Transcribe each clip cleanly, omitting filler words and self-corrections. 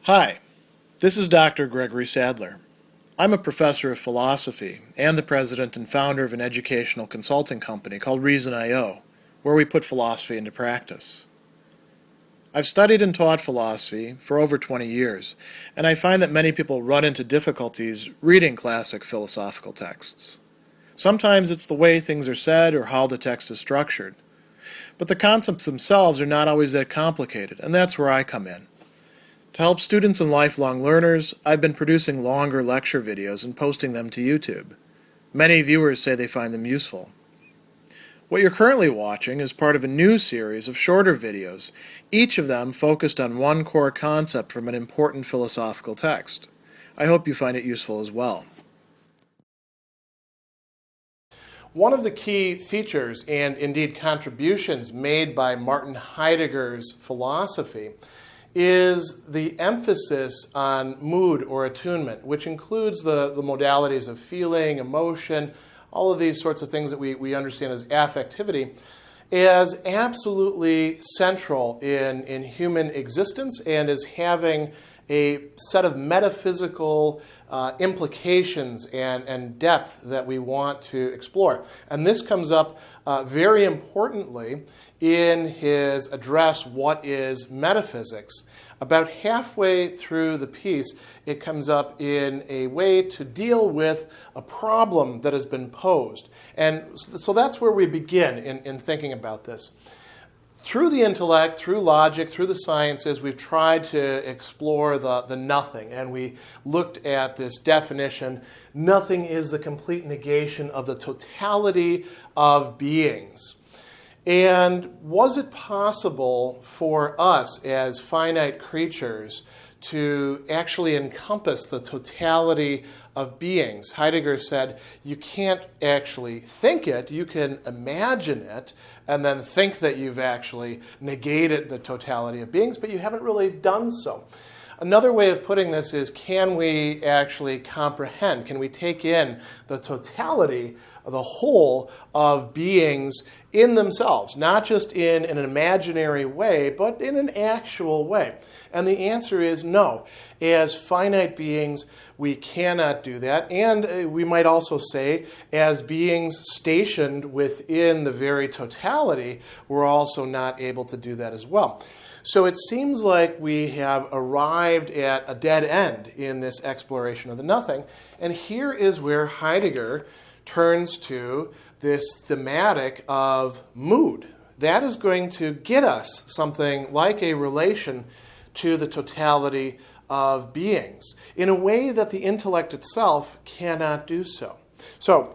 Hi, this is Dr. Gregory Sadler. I'm a professor of philosophy and the president and founder of an educational consulting company called Reason.io, where we put philosophy into practice. I've studied and taught philosophy for over 20 years, and I find that many people run into difficulties reading classic philosophical texts. Sometimes it's the way things are said or how the text is structured. But the concepts themselves are not always that complicated, and that's where I come in. To help students and lifelong learners, I've been producing longer lecture videos and posting them to YouTube. Many viewers say they find them useful. What you're currently watching is part of a new series of shorter videos, each of them focused on one core concept from an important philosophical text. I hope you find it useful as well. One of the key features and indeed contributions made by Martin Heidegger's philosophy is the emphasis on mood or attunement, which includes the modalities of feeling, emotion, all of these sorts of things that we understand as affectivity, as absolutely central in human existence and as having a set of metaphysical implications and depth that we want to explore. And this comes up very importantly in his address, What is Metaphysics? About halfway through the piece, it comes up in a way to deal with a problem that has been posed. And so that's where we begin in thinking about this. Through the intellect, through logic, through the sciences, we've tried to explore the nothing, and we looked at this definition: nothing is the complete negation of the totality of beings. And was it possible for us as finite creatures to actually encompass the totality of beings? Heidegger said you can't actually think it, you can imagine it, and then think that you've actually negated the totality of beings, but you haven't really done so. Another way of putting this is, can we actually comprehend, can we take in the totality, the whole of beings in themselves, not just in an imaginary way, but in an actual way? And the answer is no. As finite beings, we cannot do that. And we might also say, as beings stationed within the very totality, we're also not able to do that as well. So it seems like we have arrived at a dead end in this exploration of the nothing. And here is where Heidegger turns to this thematic of mood. That is going to get us something like a relation to the totality of beings in a way that the intellect itself cannot do so. So,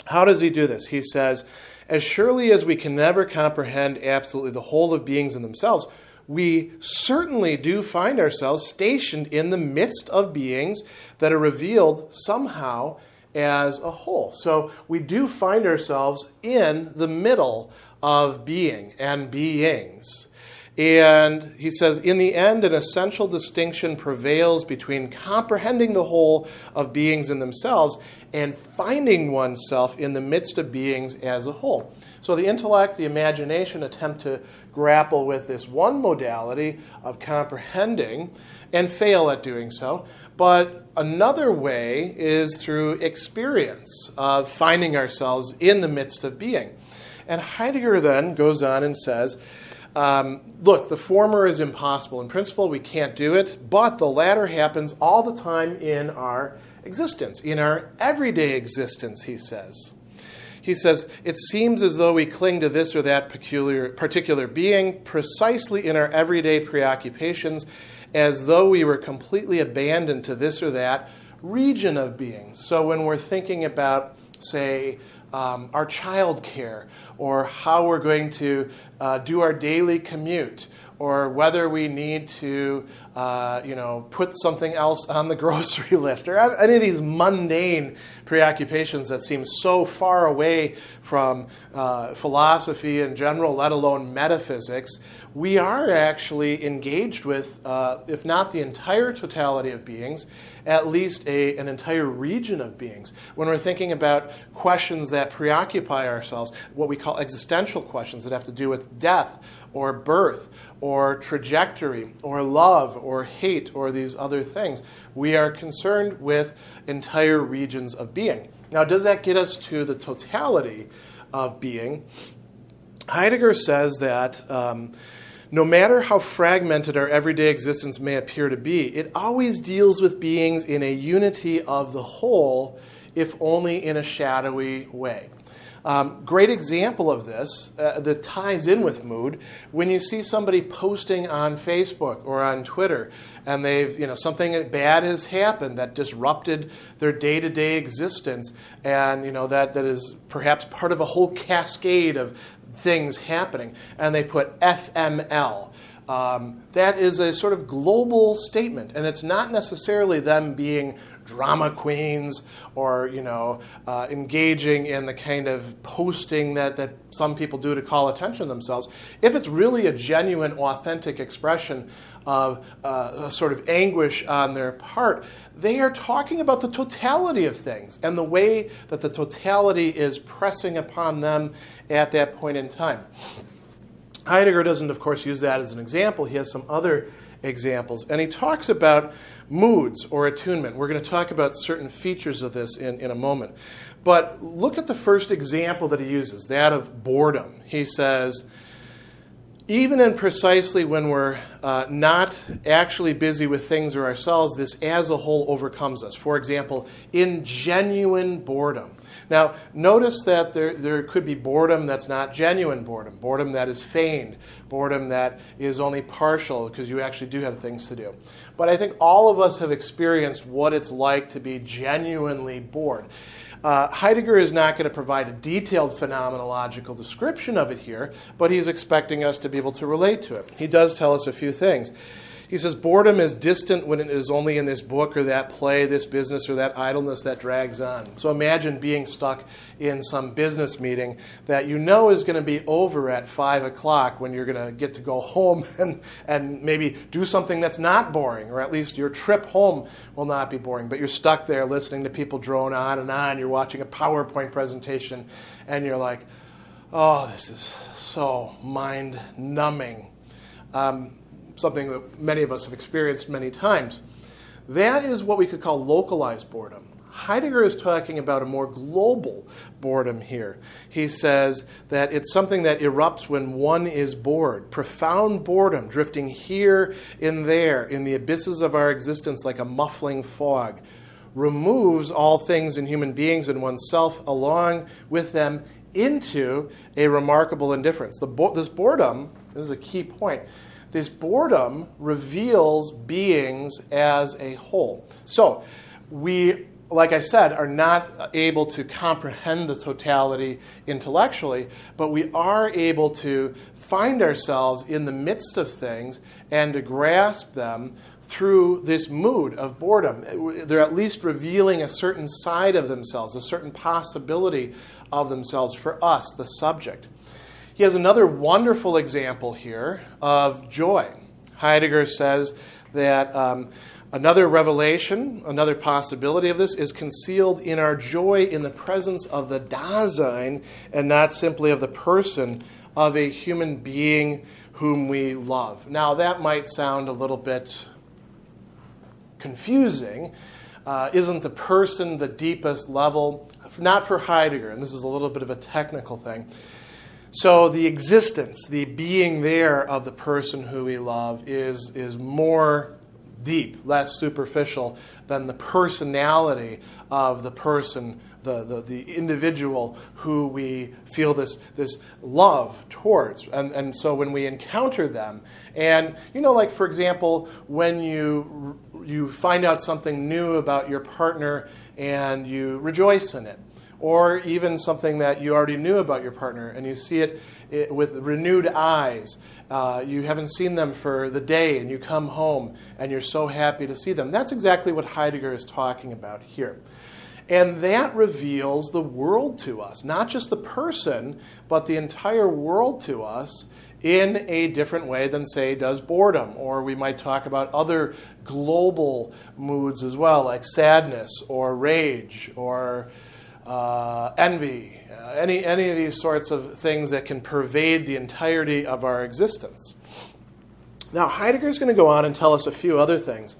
how does he do this? He says, as surely as we can never comprehend absolutely the whole of beings in themselves, we certainly do find ourselves stationed in the midst of beings that are revealed somehow as a whole. So we do find ourselves in the middle of being and beings. And he says, in the end, an essential distinction prevails between comprehending the whole of beings in themselves and finding oneself in the midst of beings as a whole. So the intellect, the imagination attempt to grapple with this one modality of comprehending and fail at doing so. But another way is through experience of finding ourselves in the midst of being. And Heidegger then goes on and says, look, the former is impossible. In principle, we can't do it, but the latter happens all the time in our existence, in our everyday existence, he says. He says, it seems as though we cling to this or that particular being precisely in our everyday preoccupations, as though we were completely abandoned to this or that region of beings. So when we're thinking about, say, our child care, or how we're going to do our daily commute, or whether we need to put something else on the grocery list, or any of these mundane preoccupations that seem so far away from philosophy in general, let alone metaphysics, we are actually engaged with, if not the entire totality of beings, at least an entire region of beings. When we're thinking about questions that preoccupy ourselves, what we call existential questions that have to do with death or birth or trajectory or love or hate or these other things, we are concerned with entire regions of being. Now, does that get us to the totality of being? Heidegger says that no matter how fragmented our everyday existence may appear to be, it always deals with beings in a unity of the whole, if only in a shadowy way. Great example of this that ties in with mood, when you see somebody posting on Facebook or on Twitter and something bad has happened that disrupted their day-to-day existence, and that is perhaps part of a whole cascade of things happening, and they put FML. That is a sort of global statement, and it's not necessarily them being drama queens or engaging in the kind of posting that some people do to call attention to themselves. If it's really a genuine, authentic expression of a sort of anguish on their part, they are talking about the totality of things and the way that the totality is pressing upon them at that point in time. Heidegger doesn't, of course, use that as an example. He has some other examples. And he talks about moods or attunement. We're going to talk about certain features of this in a moment. But look at the first example that he uses, that of boredom. He says, even in precisely when we're not actually busy with things or ourselves, this as a whole overcomes us. For example, in genuine boredom. Now, notice that there could be boredom that's not genuine boredom, boredom that is feigned, boredom that is only partial because you actually do have things to do. But I think all of us have experienced what it's like to be genuinely bored. Heidegger is not going to provide a detailed phenomenological description of it here, but he's expecting us to be able to relate to it. He does tell us a few things. He says, boredom is distant when it is only in this book or that play, this business or that idleness that drags on. So imagine being stuck in some business meeting that you know is going to be over at 5 o'clock when you're going to get to go home and maybe do something that's not boring, or at least your trip home will not be boring. But you're stuck there listening to people drone on and on. You're watching a PowerPoint presentation and you're like, oh, this is so mind-numbing. Something that many of us have experienced many times. That is what we could call localized boredom. Heidegger is talking about a more global boredom here. He says that it's something that erupts when one is bored. Profound boredom, drifting here and there in the abysses of our existence like a muffling fog, removes all things in human beings and oneself along with them into a remarkable indifference. This boredom, this is a key point, this boredom reveals beings as a whole. So we, like I said, are not able to comprehend the totality intellectually, but we are able to find ourselves in the midst of things and to grasp them through this mood of boredom. They're at least revealing a certain side of themselves, a certain possibility of themselves for us, the subject. He has another wonderful example here of joy. Heidegger says that another revelation, another possibility of this is concealed in our joy in the presence of the Dasein and not simply of the person of a human being whom we love. Now, that might sound a little bit confusing. Isn't the person the deepest level? Not for Heidegger, and this is a little bit of a technical thing. So the existence, the being there of the person who we love is more deep, less superficial than the personality of the person, the individual who we feel this love towards. And so when we encounter them, and like for example, when you find out something new about your partner and you rejoice in it, or even something that you already knew about your partner and you see it with renewed eyes. You haven't seen them for the day and you come home and you're so happy to see them. That's exactly what Heidegger is talking about here. And that reveals the world to us, not just the person, but the entire world to us in a different way than, say, does boredom. Or we might talk about other global moods as well, like sadness or rage or envy, any of these sorts of things that can pervade the entirety of our existence. Now, Heidegger is going to go on and tell us a few other things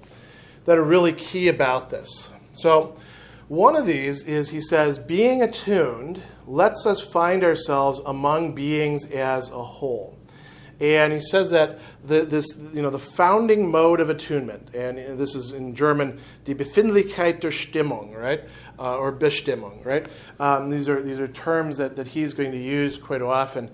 that are really key about this. So one of these is, he says, being attuned lets us find ourselves among beings as a whole. And he says that the founding mode of attunement, and this is in German, die Befindlichkeit der Stimmung, right, or Bestimmung, right? These are terms that he's going to use quite often.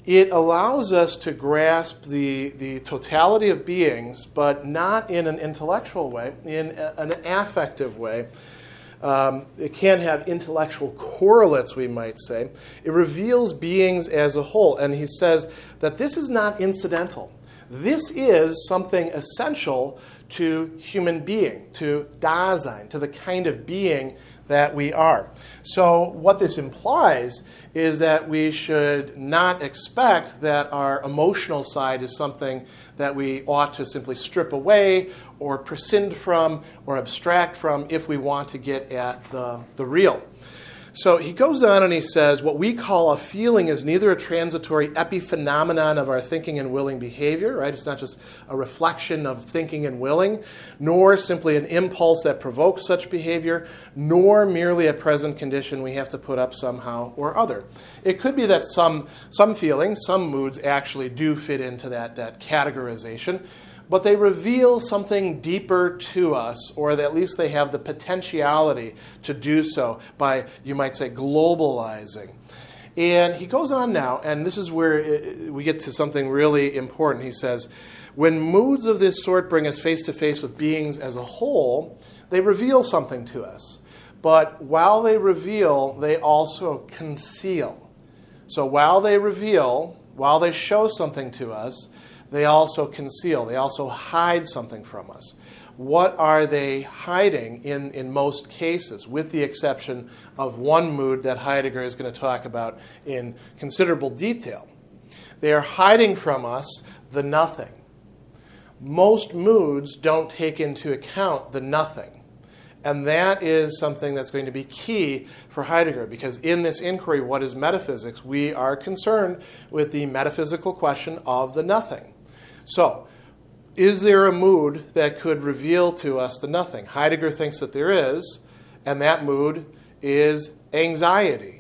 It allows us to grasp the totality of beings, but not in an intellectual way, in an affective way. It can have intellectual correlates, we might say. It reveals beings as a whole. And he says that this is not incidental. This is something essential to human being, to Dasein, to the kind of being that we are. So what this implies is that we should not expect that our emotional side is something that we ought to simply strip away or prescind from or abstract from if we want to get at the real. So he goes on and he says, what we call a feeling is neither a transitory epiphenomenon of our thinking and willing behavior, right? It's not just a reflection of thinking and willing, nor simply an impulse that provokes such behavior, nor merely a present condition we have to put up somehow or other. It could be that some feelings, some moods actually do fit into that categorization, but they reveal something deeper to us, or at least they have the potentiality to do so by, you might say, globalizing. And he goes on now, and this is where we get to something really important. He says, when moods of this sort bring us face to face with beings as a whole, they reveal something to us. But while they reveal, they also conceal. So while they reveal, while they show something to us, they also conceal. They also hide something from us. What are they hiding in most cases, with the exception of one mood that Heidegger is going to talk about in considerable detail? They are hiding from us the nothing. Most moods don't take into account the nothing. And that is something that's going to be key for Heidegger, because in this inquiry, what is metaphysics, we are concerned with the metaphysical question of the nothing. So, is there a mood that could reveal to us the nothing? Heidegger thinks that there is, and that mood is anxiety.